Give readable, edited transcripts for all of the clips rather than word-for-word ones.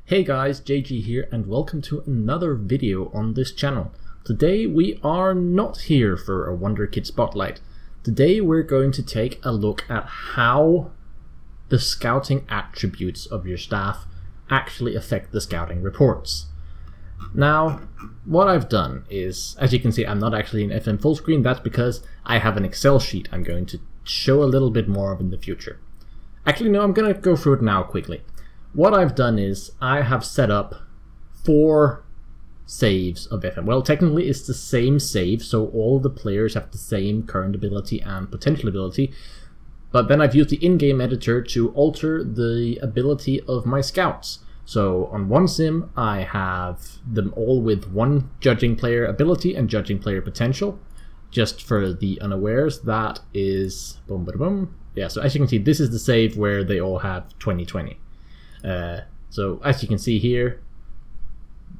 Hey guys, JG here and welcome to another video on this channel. Today we are not here for a Wonder Kid Spotlight. Today we're going to take a look at how the scouting attributes of your staff actually affect the scouting reports. Now, what I've done is, as you can see, I'm not actually in FM full screen. That's because I have an Excel sheet I'm going to show a little bit more of in the future. Actually, no, I'm going to go through it now quickly. What I've done is I have set up 4 saves of FM. Well, technically it's the same save, so all the players have the same current ability and potential ability, but then I've used the in-game editor to alter the ability of my scouts. So on one sim I have them all with 1 judging player ability and judging player potential. Just for the unawares, that is boom, boom, boom. Yeah, so as you can see, this is the save where they all have 20/20. So as you can see here,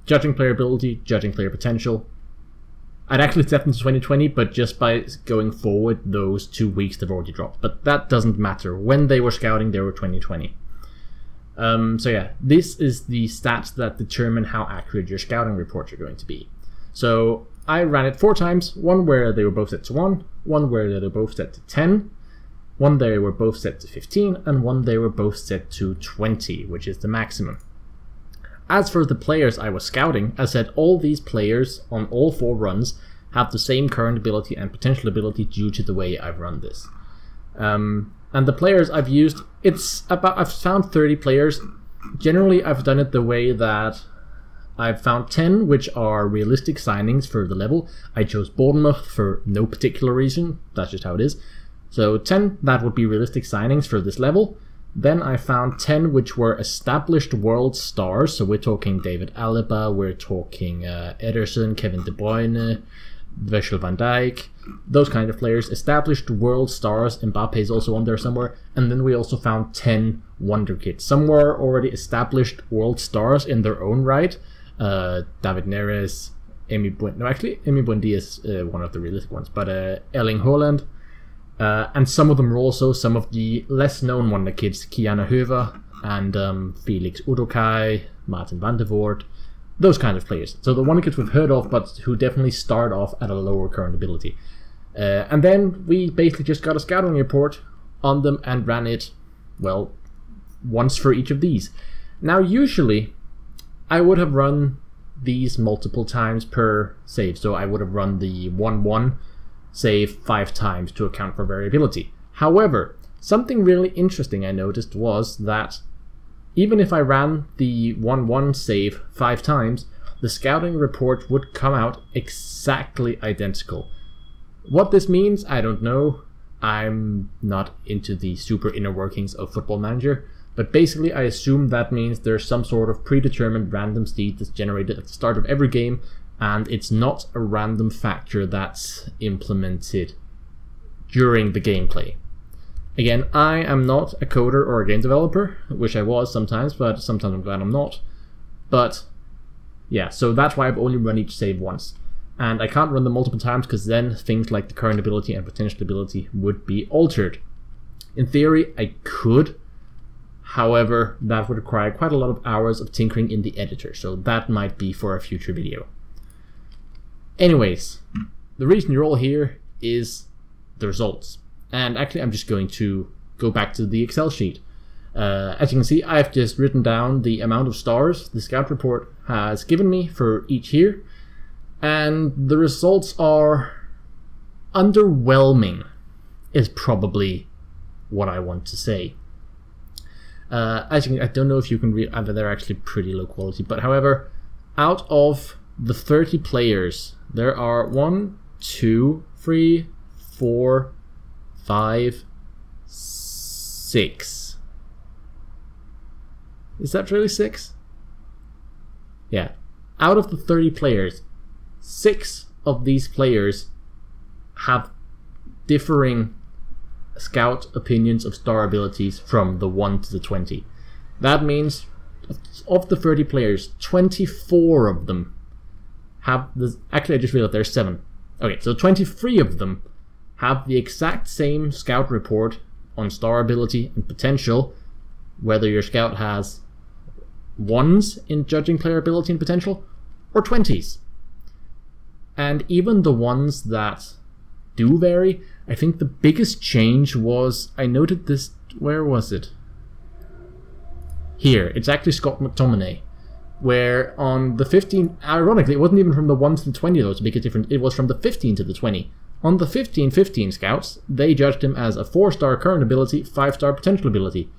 judging player ability, judging player potential. I'd actually set them to 20/20, but just by going forward, those 2 weeks they've already dropped. But that doesn't matter. When they were scouting, they were 20/20. So yeah, this is the stats that determine how accurate your scouting reports are going to be. So I ran it 4 times, one where they were both set to 1, one where they were both set to 10, one they were both set to 15, and one they were both set to 20, which is the maximum. As for the players I was scouting, I said all these players on all 4 runs have the same current ability and potential ability due to the way I've run this. And the players I've used, I've found 30 players. Generally I've done it the way that I've found 10 which are realistic signings for the level. I chose Bournemouth for no particular reason, that's just how it is. So 10 that would be realistic signings for this level. Then I found 10 which were established world stars, so we're talking David Alaba, we're talking Ederson, Kevin De Bruyne, Virgil van Dijk, those kind of players, established world stars. Mbappe is also on there somewhere. And then we also found 10 Wonder Kids. Some were already established world stars in their own right. David Neres, Emi Buendia is one of the realistic ones, but Erling Haaland. And some of them were also some of the less known Wonder Kids, Kiana Höver and Felix Udokai, Martin van der Voort, those kind of players. So the Wonder Kids we've heard of, but who definitely start off at a lower current ability. And then we basically just got a scouting report on them and ran it, well, once for each of these. Now usually I would have run these multiple times per save, so I would have run the 1-1 save 5 times to account for variability. However, something really interesting I noticed was that even if I ran the 1-1 save 5 times, the scouting report would come out exactly identical. What this means, I don't know. I'm not into the super inner workings of Football Manager, but basically I assume that means there's some sort of predetermined random seed that's generated at the start of every game, and it's not a random factor that's implemented during the gameplay. Again, I am not a coder or a game developer. I wish I was sometimes, but sometimes I'm glad I'm not. But yeah, so that's why I've only run each save once. And I can't run them multiple times because then things like the current ability and potential ability would be altered. In theory, I could. However, that would require quite a lot of hours of tinkering in the editor, so that might be for a future video. Anyways, the reason you're all here is the results. And actually I'm just going to go back to the Excel sheet. As you can see, I've just written down the amount of stars the scout report has given me for each here. And the results are underwhelming, is probably what I want to say. As you can, I don't know if you can read, they're actually pretty low quality, but however, out of the 30 players, there are 1, 2, 3, 4, 5, 6. Is that really 6? Yeah. Out of the 30 players, 6 of these players have differing scout opinions of star abilities from the 1 to the 20. That means of the 30 players, 24 of them have the... Actually, I just realized there's 7. Okay, so 23 of them have the exact same scout report on star ability and potential, whether your scout has 1s in judging player ability and potential, or 20s. And even the ones that do vary, I think the biggest change was, I noted this, where was it? Here, it's actually Scott McTominay, where on the 15, ironically, it wasn't even from the 1 to the 20 though to make it different, it was from the 15 to the 20. On the 15-15 scouts, they judged him as a 4-star current ability, 5-star potential ability.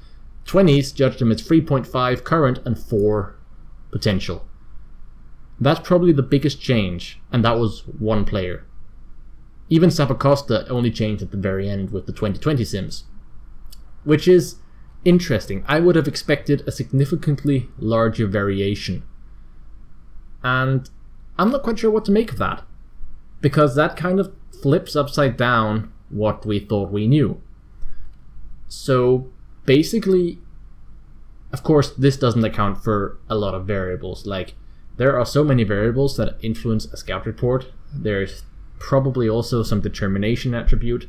20s judged him as 3.5 current and 4 potential. That's probably the biggest change, and that was one player. Even Zappacosta only changed at the very end with the 2020 sims, which is interesting. I would have expected a significantly larger variation, and I'm not quite sure what to make of that, because that kind of flips upside down what we thought we knew. So basically, of course, this doesn't account for a lot of variables. Like, there are so many variables that influence a scout report. There's probably also some determination attribute.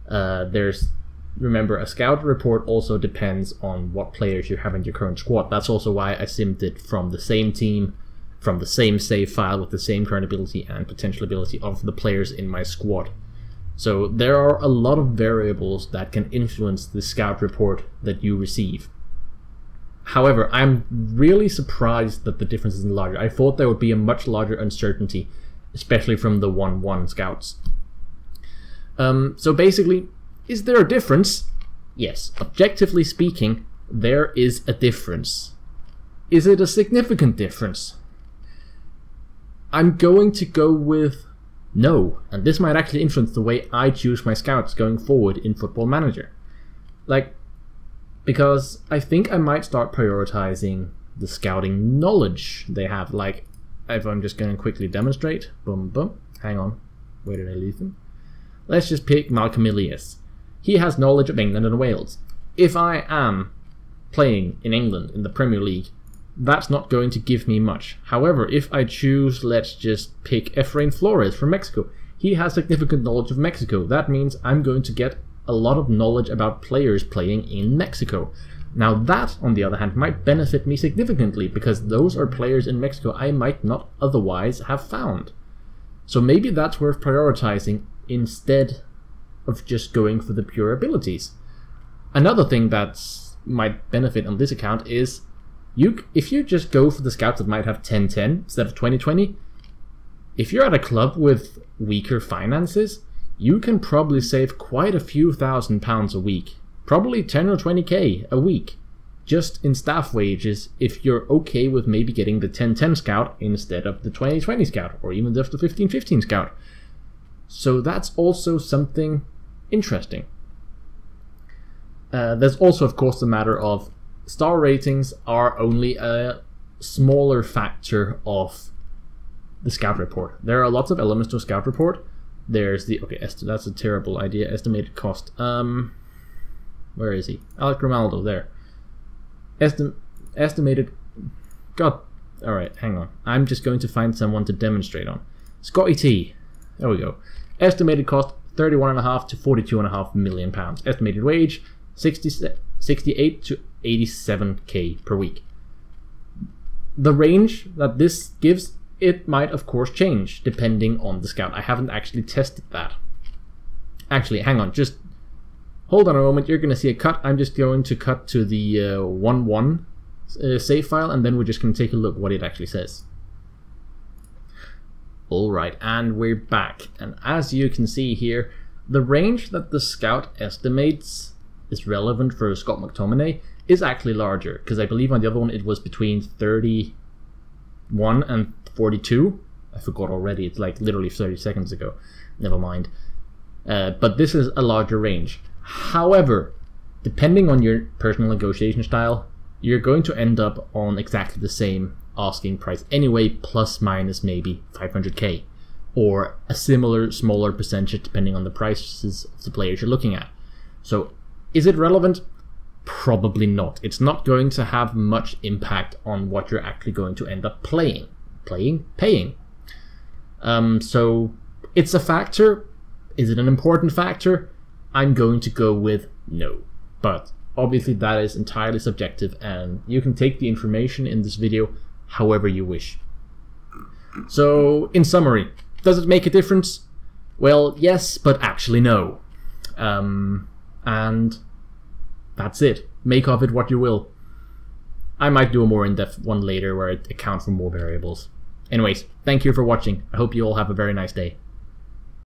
Remember, a scout report also depends on what players you have in your current squad. That's also why I simmed it from the same team, from the same save file with the same current ability and potential ability of the players in my squad. So there are a lot of variables that can influence the scout report that you receive. However, I'm really surprised that the difference isn't larger. I thought there would be a much larger uncertainty, especially from the 1-1 scouts. So basically, is there a difference? Yes, objectively speaking, there is a difference. Is it a significant difference? I'm going to go with no, and this might actually influence the way I choose my scouts going forward in Football Manager. Because I think I might start prioritizing the scouting knowledge they have. Like, if I'm just going to quickly demonstrate, boom, boom, hang on, where did I leave him? Let's just pick Malcolm Elias. He has knowledge of England and Wales. If I am playing in England in the Premier League, that's not going to give me much. However, if I choose, let's just pick Efrain Flores from Mexico. He has significant knowledge of Mexico. That means I'm going to get a lot of knowledge about players playing in Mexico. Now that, on the other hand, might benefit me significantly, because those are players in Mexico I might not otherwise have found. So maybe that's worth prioritizing instead of just going for the pure abilities. Another thing that might benefit on this account is if you just go for the scouts that might have 10-10 instead of 20-20, if you're at a club with weaker finances, you can probably save quite a few £1,000s a week. Probably 10 or 20k a week, just in staff wages, if you're okay with maybe getting the 10-10 scout instead of the 20-20 scout, or even just the 15-15 scout. So that's also something interesting. There's also, of course, the matter of star ratings are only a smaller factor of the scout report. There are lots of elements to a scout report. There's the, okay, that's a terrible idea, estimated cost. Where is he? Alec Grimaldo, there. Estimated, God, alright, hang on. I'm just going to find someone to demonstrate on. Scotty T, there we go. Estimated cost, 31.5 to 42.5 million pounds. Estimated wage, 68 to 87k per week. The range that this gives, it might of course change depending on the scout. I haven't actually tested that. Actually, hang on, just hold on a moment. You're going to see a cut. I'm just going to cut to the 1.1 save file, and then we're just going to take a look what it actually says. Alright, and we're back. And as you can see here, the range that the scout estimates is relevant for Scott McTominay is actually larger, because I believe on the other one it was between 31 and 42. I forgot already, it's like literally 30 seconds ago. Never mind. But this is a larger range. However, depending on your personal negotiation style, you're going to end up on exactly the same asking price anyway, plus minus maybe 500k, or a similar smaller percentage depending on the prices of the players you're looking at. So is it relevant? Probably not. It's not going to have much impact on what you're actually going to end up paying. So it's a factor. Is it an important factor? I'm going to go with no. But obviously that is entirely subjective, and you can take the information in this video however you wish. So, in summary, does it make a difference? Well, yes, but actually no. And that's it. Make of it what you will. I might do a more in-depth one later where I account for more variables. Anyways, thank you for watching. I hope you all have a very nice day.